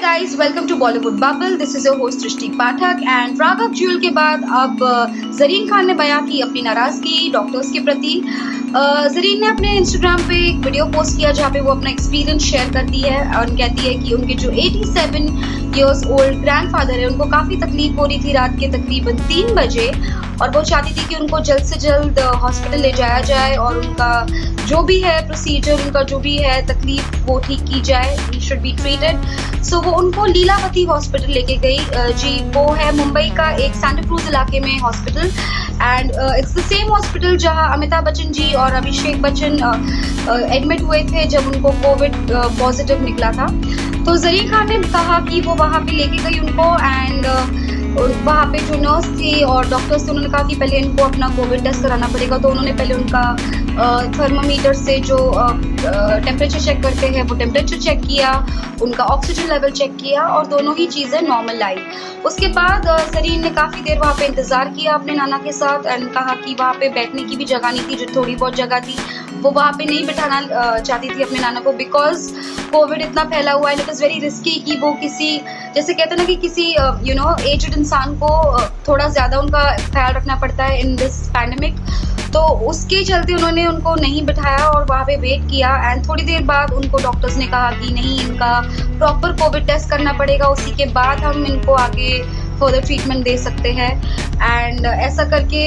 guys, welcome to Bollywood Bubble. This is your host Srishti Pathak and Raghav जुएल के बाद अब जरीन खान ने बयां की अपनी नाराजगी डॉक्टर्स के प्रति। जरीन ने अपने इंस्टाग्राम पे एक वीडियो पोस्ट किया जहाँ पे वो अपना एक्सपीरियंस शेयर करती है और कहती है कि उनके जो 87 इयर्स ओल्ड ग्रैंडफादर है उनको काफ़ी तकलीफ हो रही थी रात के तकरीबन 3 बजे और वो चाहती थी कि उनको जल्द से जल्द हॉस्पिटल ले जाया जाए और उनका जो भी है प्रोसीजर, उनका जो भी है तकलीफ वो ठीक की जाए, ही शुड बी ट्रीटेड। सो वो उनको लीलावती हॉस्पिटल लेके गई। जी वो है मुंबई का एक सांता क्रूज इलाके में hospital and it's the same hospital जहां अमिताभ बच्चन जी और अभिषेक बच्चन एडमिट हुए थे जब उनको कोविड पॉजिटिव निकला था। तो जरीन खान ने कहा कि वो वहाँ पे लेके गई उनको एंड वहाँ पे जो नर्स थी और डॉक्टर्स थे उन्होंने कहा कि पहले इनको अपना कोविड टेस्ट कराना पड़ेगा। तो उन्होंने पहले उनका थर्मामीटर से जो टेम्परेचर चेक करते हैं वो टेम्परेचर चेक किया, उनका ऑक्सीजन लेवल चेक किया और दोनों ही चीज़ें नॉर्मल आई। उसके बाद जरीन ने काफ़ी देर वहाँ पे इंतज़ार किया अपने नाना के साथ एंड कहा कि वहाँ पे बैठने की भी जगह नहीं थी, जो थोड़ी बहुत जगह थी वो वहाँ पे नहीं बिठाना चाहती थी अपने नाना को बिकॉज कोविड इतना फैला हुआ है। इट इज़ वेरी रिस्की कि वो किसी जैसे कहते हैं ना कि किसी एज्ड इंसान को थोड़ा ज़्यादा उनका ख्याल रखना पड़ता है इन दिस पैंडेमिक। तो उसके चलते उन्होंने उनको नहीं बिठाया और वहाँ पे वेट किया एंड थोड़ी देर बाद उनको डॉक्टर्स ने कहा कि नहीं, इनका प्रॉपर कोविड टेस्ट करना पड़ेगा, उसी के बाद हम इनको आगे फर्दर ट्रीटमेंट दे सकते हैं। एंड ऐसा करके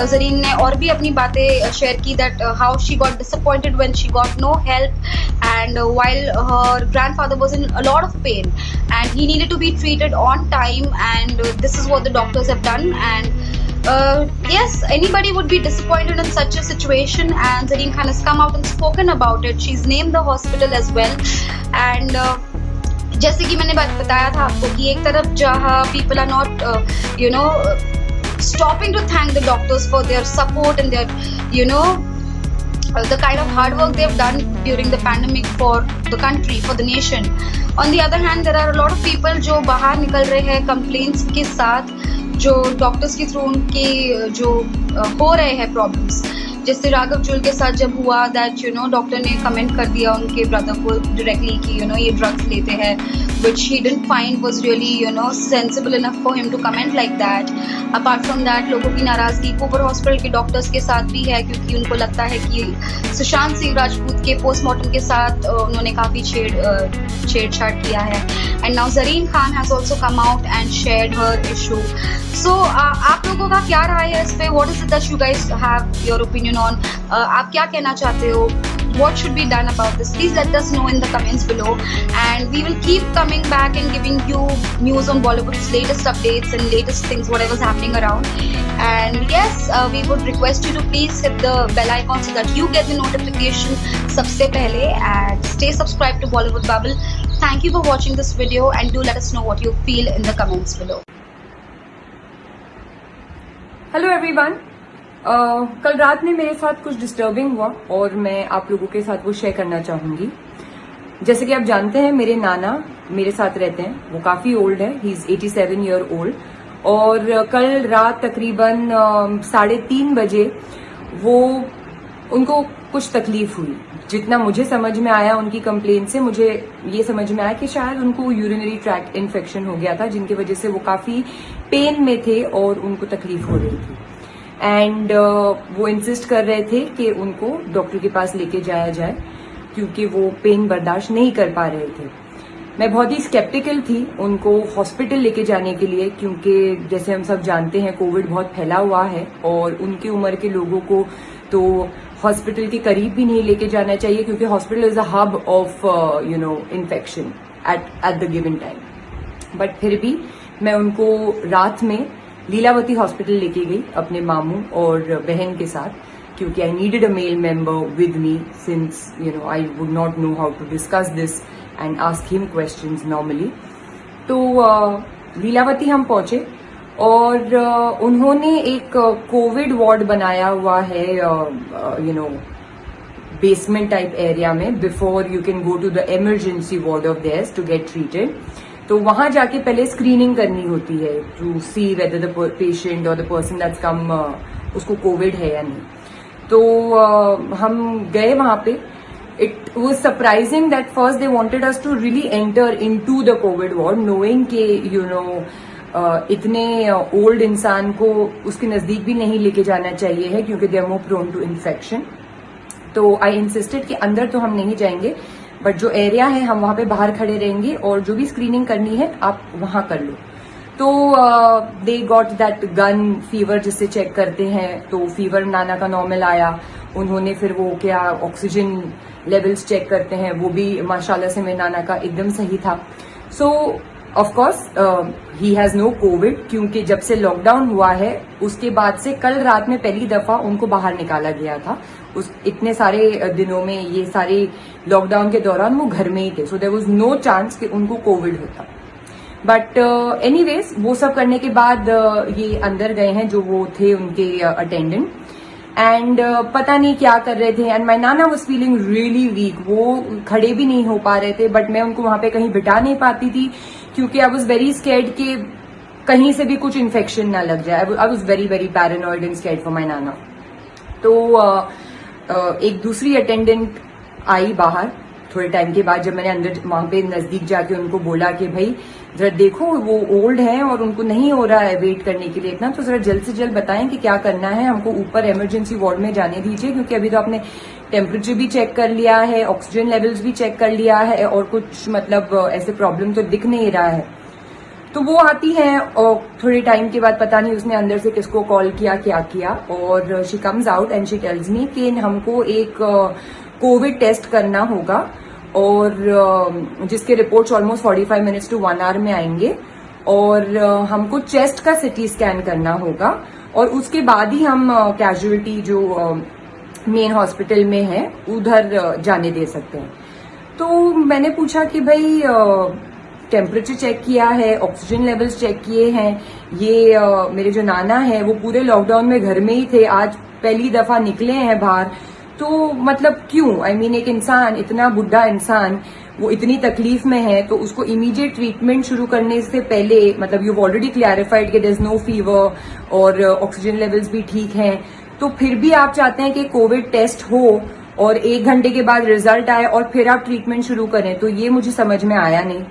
जरीन ने और भी अपनी बातें शेयर की that how she got disappointed when she got no help and while her grandfather was in a lot of pain and he needed to be treated on time and this is what the doctors have done and yes, anybody would be disappointed in such a situation and Zareen Khan has come out and spoken about it. She's named the hospital as well and जैसे कि मैंने बताया था आपको कि एक तरफ जहाँ people are not stopping to thank the doctors for their support and their the kind of hard work they've done during the pandemic for the country, for the nation. On the other hand, there are a lot of people जो बाहर निकल रहे हैं complaints के साथ जो doctors के through उनके जो हो रहे हैं प्रॉब्लम्स। जैसे राघव जुएल के साथ जब हुआ दैट डॉक्टर ने कमेंट कर दिया उनके ब्रदर को डायरेक्टली कि ये ड्रग्स लेते हैं which he didn't find was really sensible enough for him to comment like that. Apart from that, लोगों की नाराज़गी कोवर हॉस्पिटल के डॉक्टर्स के साथ भी है क्योंकि उनको लगता है कि सुशांत सिंह राजपूत के पोस्टमार्टम के साथ उन्होंने काफ़ी छेड़छाड़ किया है। And now Zareen Khan has also come out and shared her issue. So आप लोगों का क्या राय है इस पे? What is it that you guys have your opinion on? आप क्या कहना चाहते हो? What should be done about this? Please let us know in the comments below and we will keep coming back and giving you news on Bollywood's latest updates and latest things, whatever's happening around. And yes, we would request you to please hit the bell icon so that you get the notification sabse pehle and stay subscribed to Bollywood Bubble. Thank you for watching this video and do let us know what you feel in the comments below. Hello everyone. कल रात में मेरे साथ कुछ disturbing हुआ और मैं आप लोगों के साथ वो शेयर करना चाहूंगी। जैसे कि आप जानते हैं मेरे नाना मेरे साथ रहते हैं, वो काफी ओल्ड है, ही इज 87 ईयर ओल्ड और कल रात तकरीबन 3:30 बजे उनको कुछ तकलीफ हुई। जितना मुझे समझ में आया उनकी कंप्लेंट से मुझे ये समझ में आया कि शायद उनको यूरिनरी ट्रैक्ट इन्फेक्शन हो गया था जिनकी वजह से वो काफी पेन में थे और उनको तकलीफ हो रही थी एंड वो इंसिस्ट कर रहे थे कि उनको डॉक्टर के पास लेके जाया जाए क्योंकि वो पेन बर्दाश्त नहीं कर पा रहे थे। मैं बहुत ही स्केप्टिकल थी उनको हॉस्पिटल लेके जाने के लिए क्योंकि जैसे हम सब जानते हैं कोविड बहुत फैला हुआ है और उनकी उम्र के लोगों को तो हॉस्पिटल के करीब भी नहीं लेके जाना चाहिए क्योंकि hospital is a hub of infection at the given time. But फिर भी मैं उनको रात में लीलावती हॉस्पिटल लेके गई अपने मामू और बहन के साथ क्योंकि I needed a male member with me since I would not know how to discuss this and ask him questions normally. तो लीलावती हम पहुंचे और उन्होंने एक कोविड वार्ड बनाया हुआ है बेसमेंट टाइप एरिया में before you can go to the emergency ward of theirs to get treated. तो वहां जाके पहले स्क्रीनिंग करनी होती है to see whether the patient और द पर्सन दैट्स कम उसको कोविड है या नहीं। तो हम गए वहां पे it was surprising that first they wanted us to really enter into the COVID ward, knowing कि इतने ओल्ड इंसान को उसके नजदीक भी नहीं लेके जाना चाहिए है क्योंकि they are more prone to infection. तो आई इंसिस्टेड कि अंदर तो हम नहीं जाएंगे, बट जो एरिया है हम वहां पे बाहर खड़े रहेंगे और जो भी स्क्रीनिंग करनी है आप वहां कर लो। तो they got that gun fever जिससे चेक करते हैं, तो फीवर नाना का नॉर्मल आया। उन्होंने फिर वो क्या ऑक्सीजन लेवल्स चेक करते हैं, वो भी माशाल्लाह से मेरे नाना का एकदम सही था। So of course he has no COVID, क्योंकि जब से लॉकडाउन हुआ है उसके बाद से कल रात में पहली दफा उनको बाहर निकाला गया था। उस इतने सारे दिनों में, ये सारे लॉकडाउन के दौरान वो घर में ही थे, so there was no chance कि उनको कोविड होता। बट एनीवेज वो सब करने के बाद ये अंदर गए हैं जो वो थे उनके अटेंडेंट, एंड पता नहीं क्या कर रहे थे। And my Nana was feeling really weak, वो खड़े भी नहीं हो पा रहे थे, बट मैं उनको वहां पे कहीं बिठा नहीं पाती थी क्योंकि आई वॉज वेरी स्कैर्ड कि कहीं से भी कुछ इन्फेक्शन ना लग जाए। I was very very paranoid and scared for my नाना। तो एक दूसरी अटेंडेंट आई बाहर थोड़े टाइम के बाद, जब मैंने अंदर वहां पे नजदीक जाके उनको बोला कि भाई जरा देखो वो ओल्ड हैं और उनको नहीं हो रहा है वेट करने के लिए इतना, तो जरा जल्द से जल्द बताएं कि क्या करना है, हमको ऊपर इमरजेंसी वार्ड में जाने दीजिए क्योंकि अभी तो आपने टेम्परेचर भी चेक कर लिया है, ऑक्सीजन लेवल्स भी चेक कर लिया है और कुछ मतलब ऐसे प्रॉब्लम तो दिख नहीं रहा है। तो वो आती है और थोड़े टाइम के बाद पता नहीं उसने अंदर से किसको कॉल किया, क्या किया, और she comes out and she tells me कि हमको एक कोविड टेस्ट करना होगा और जिसके reports almost 45 minutes to 1 hour में आएंगे, और हमको चेस्ट का सिटी स्कैन करना होगा और उसके बाद ही हम कैजुअलिटी जो मेन हॉस्पिटल में है उधर जाने दे सकते हैं। तो मैंने पूछा कि भाई टेम्परेचर चेक किया है, ऑक्सीजन लेवल्स चेक किए हैं, ये मेरे जो नाना है वो पूरे लॉकडाउन में घर में ही थे, आज पहली दफा निकले हैं बाहर, तो मतलब क्यों? आई मीन एक इंसान, इतना बुढ़ा इंसान, वो इतनी तकलीफ में है, तो उसको इमीडिएट ट्रीटमेंट शुरू करने से पहले, मतलब यू ऑलरेडी क्लैरिफाइड कि देयर इज नो फीवर और ऑक्सीजन लेवल्स भी ठीक हैं, तो फिर भी आप चाहते हैं कि कोविड टेस्ट हो और 1 घंटे के बाद रिजल्ट आए और फिर आप ट्रीटमेंट शुरू करें, तो ये मुझे समझ में आया नहीं।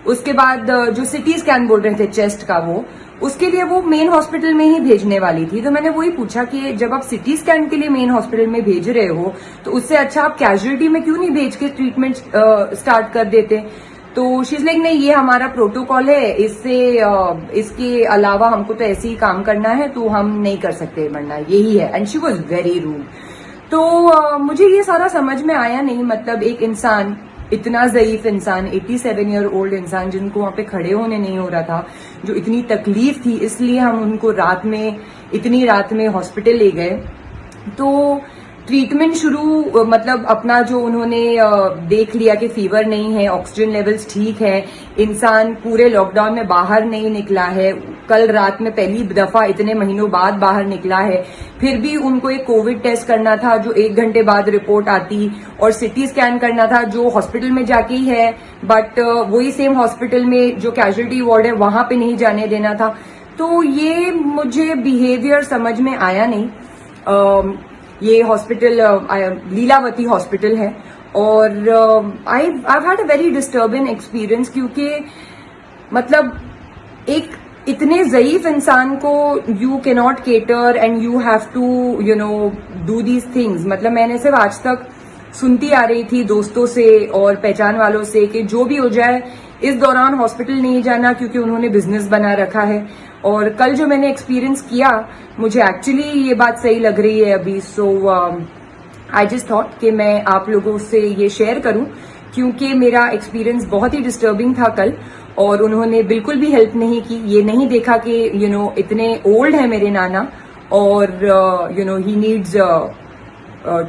उसके बाद जो सिटी स्कैन बोल रहे थे चेस्ट का, वो उसके लिए वो मेन हॉस्पिटल में ही भेजने वाली थी। तो मैंने वही पूछा कि जब आप सिटी स्कैन के लिए मेन हॉस्पिटल में भेज रहे हो तो उससे अच्छा आप कैजुअलिटी में क्यों नहीं भेज के ट्रीटमेंट स्टार्ट कर देते। तो शी इज लाइक नहीं, ये हमारा प्रोटोकॉल है, इसके अलावा हमको तो ऐसे ही काम करना है, तो हम नहीं कर सकते, वरना यही है। And she was very rude. तो मुझे ये सारा समझ में आया नहीं, मतलब एक इंसान, इतना ज़ईफ इंसान, 87 ईयर ओल्ड इंसान, जिनको वहां पे खड़े होने नहीं हो रहा था, जो इतनी तकलीफ थी, इसलिए हम उनको इतनी रात में हॉस्पिटल ले गए। तो ट्रीटमेंट शुरू, मतलब अपना जो उन्होंने देख लिया कि फीवर नहीं है, ऑक्सीजन लेवल्स ठीक है, इंसान पूरे लॉकडाउन में बाहर नहीं निकला है, कल रात में पहली दफा इतने महीनों बाद बाहर निकला है, फिर भी उनको एक कोविड टेस्ट करना था जो 1 घंटे बाद रिपोर्ट आती, और सिटी स्कैन करना था जो हॉस्पिटल में जाके ही है, बट वही सेम हॉस्पिटल में जो कैजुअलिटी वार्ड है वहां पे नहीं जाने देना था। तो ये मुझे बिहेवियर समझ में आया नहीं। ये हॉस्पिटल लीलावती हॉस्पिटल है और I had a very disturbing experience, क्योंकि मतलब एक इतने ज़ईफ इंसान को you can not cater and you have to do these things. मतलब मैंने सिर्फ आज तक सुनती आ रही थी दोस्तों से और पहचान वालों से कि जो भी हो जाए इस दौरान हॉस्पिटल नहीं जाना, क्योंकि उन्होंने बिजनेस बना रखा है। और कल जो मैंने एक्सपीरियंस किया, मुझे एक्चुअली ये बात सही लग रही है अभी। सो आई जस्ट थॉट कि मैं आप लोगों से ये शेयर करूं, क्योंकि मेरा एक्सपीरियंस बहुत ही डिस्टर्बिंग था कल, और उन्होंने बिल्कुल भी हेल्प नहीं की। ये नहीं देखा कि इतने ओल्ड है मेरे नाना और he needs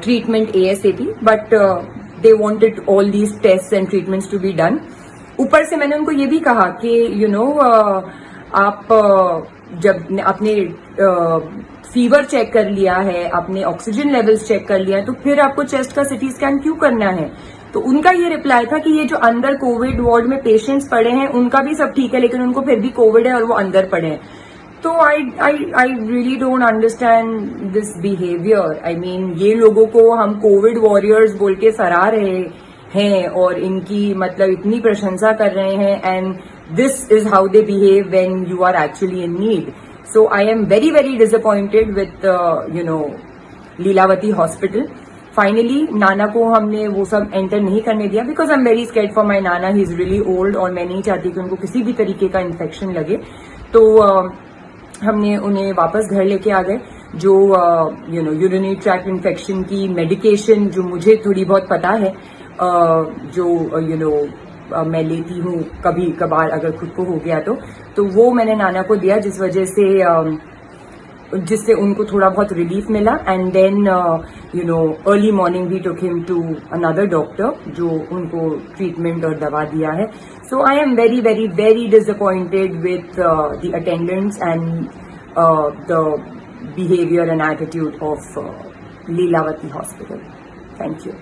treatment ASAP, but they wanted all these tests and treatments to be done. ऊपर से मैंने उनको ये भी कहा कि आप जब आपने फीवर चेक कर लिया है, आपने ऑक्सीजन लेवल्स चेक कर लिया है, तो फिर आपको चेस्ट का सिटी स्कैन क्यों करना है। तो उनका ये रिप्लाई था कि ये जो अंदर कोविड वार्ड में पेशेंट्स पड़े हैं उनका भी सब ठीक है, लेकिन उनको फिर भी कोविड है और वो अंदर पड़े हैं। तो I really don't understand this behaviour. I mean ये लोगों को हम कोविड वॉरियर्स बोल के सराह रहे हैं और इनकी मतलब इतनी प्रशंसा कर रहे हैं, and this is how they behave when you are actually in need. So I am very very disappointed with Lilavati hospital. Finally नाना को हमने वो सब एंटर नहीं करने दिया because I am very scared for my नाना. ही इज रियली ओल्ड और मैं नहीं चाहती कि उनको किसी भी तरीके का इन्फेक्शन लगे. तो हमने उन्हें वापस घर लेके आ गए. जो यूरिनरी ट्रैक्ट इन्फेक्शन की मेडिकेशन जो मुझे थोड़ी बहुत पता है, जो मैं लेती हूँ कभी कभार अगर खुद को हो गया तो वो मैंने नाना को दिया, जिस वजह से जिससे उनको थोड़ा बहुत रिलीफ मिला. And then early morning we took him to another doctor जो उनको ट्रीटमेंट और दवा दिया है. So I am very very very disappointed with the attendants and the behaviour and attitude of Lilavati hospital. Thank you.